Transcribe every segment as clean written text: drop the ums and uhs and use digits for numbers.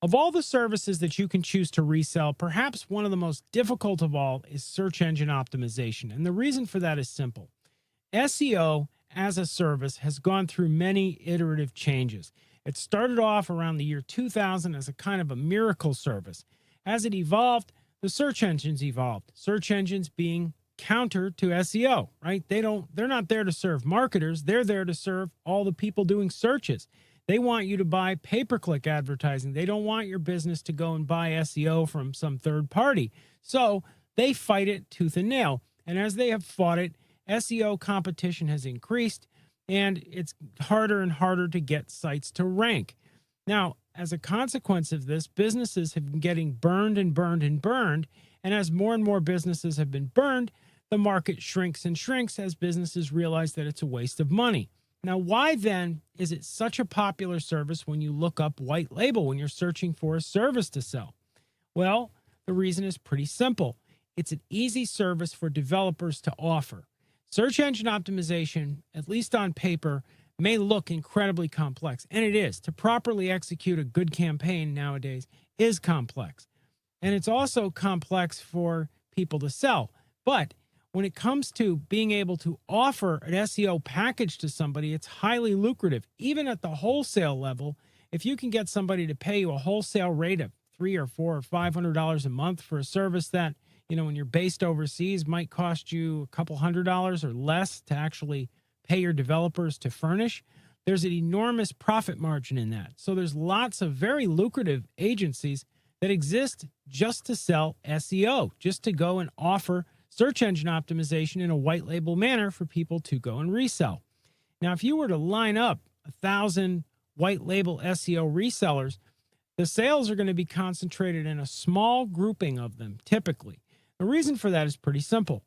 Of all the services that you can choose to resell, perhaps one of the most difficult of all is search engine optimization. And the reason for that is simple. SEO as a service has gone through many iterative changes. It started off around the year 2000 as a kind of a miracle service. As it evolved, the search engines evolved. Search engines being counter to SEO, right? They're not there to serve marketers, they're there to serve all the people doing searches. They want you to buy pay-per-click advertising. They don't want your business to go and buy SEO from some third party. So they fight it tooth and nail. And as they have fought it, SEO competition has increased, and it's harder and harder to get sites to rank. Now, as a consequence of this, businesses have been getting burned and burned and burned. And as more and more businesses have been burned, the market shrinks and shrinks as businesses realize that it's a waste of money. Now, why then is it such a popular service when you look up white label when you're searching for a service to sell? Well, the reason is pretty simple. It's an easy service for developers to offer. Search engine optimization, at least on paper, may look incredibly complex, and it is. To properly execute a good campaign nowadays is complex. And it's also complex for people to sell. But when it comes to being able to offer an SEO package to somebody, it's highly lucrative. Even at the wholesale level, if you can get somebody to pay you a wholesale rate of $300 or $400 or $500 a month for a service that, when you're based overseas, might cost you a couple $100 or less to actually pay your developers to furnish, there's an enormous profit margin in that. So there's lots of very lucrative agencies that exist just to sell SEO, just to go and offer search engine optimization in a white label manner for people to go and resell. Now, if you were to line up 1,000 white label SEO resellers, the sales are going to be concentrated in a small grouping of them, typically. The reason for that is pretty simple.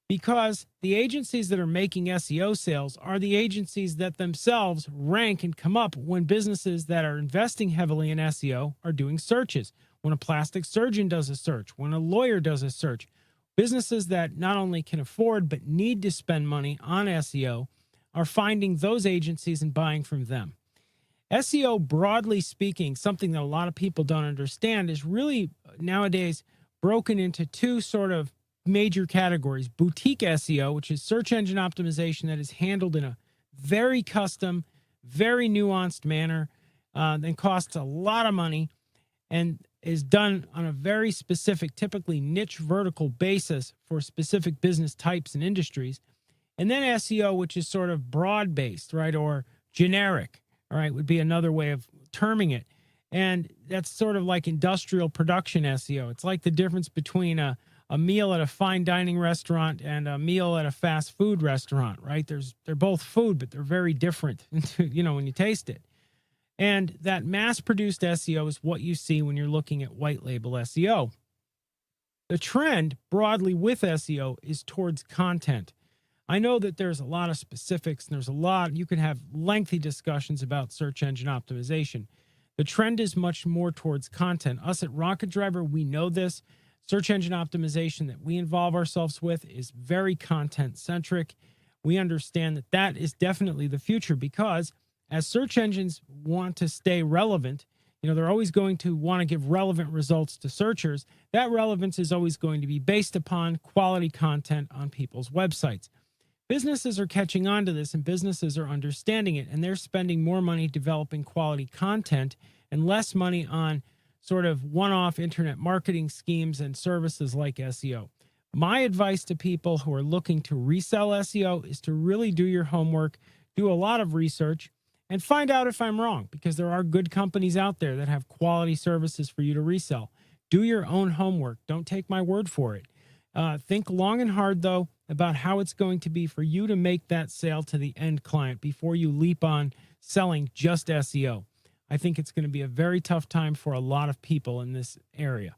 Because the agencies that are making SEO sales are the agencies that themselves rank and come up when businesses that are investing heavily in SEO are doing searches. When a plastic surgeon does a search, when a lawyer does a search, businesses that not only can afford but need to spend money on SEO are finding those agencies and buying from them. SEO, broadly speaking, something that a lot of people don't understand, is really nowadays broken into two sort of major categories. Boutique SEO, which is search engine optimization that is handled in a very custom, very nuanced manner, and costs a lot of money and is done on a very specific, typically niche vertical basis for specific business types and industries. And then SEO, which is sort of broad-based, right, or generic, all right, would be another way of terming it. And that's sort of like industrial production SEO. It's like the difference between a meal at a fine dining restaurant and a meal at a fast food restaurant, right? They're both food, but they're very different, when you taste it. And that mass-produced SEO is what you see when you're looking at white label SEO. The trend broadly with SEO is towards content. I know that there's a lot of specifics, and you can have lengthy discussions about search engine optimization. The trend is much more towards content. Us at Rocket Driver, we know this. Search engine optimization that we involve ourselves with is very content-centric. We understand that that is definitely the future because as search engines want to stay relevant, they're always going to want to give relevant results to searchers. That relevance is always going to be based upon quality content on people's websites. Businesses are catching on to this, and businesses are understanding it, and they're spending more money developing quality content and less money on sort of one-off internet marketing schemes and services like SEO. My advice to people who are looking to resell SEO is to really do your homework, do a lot of research, and find out if I'm wrong, because there are good companies out there that have quality services for you to resell. Do your own homework. Don't take my word for it. Think long and hard, though, about how it's going to be for you to make that sale to the end client before you leap on selling just SEO. I think it's going to be a very tough time for a lot of people in this area.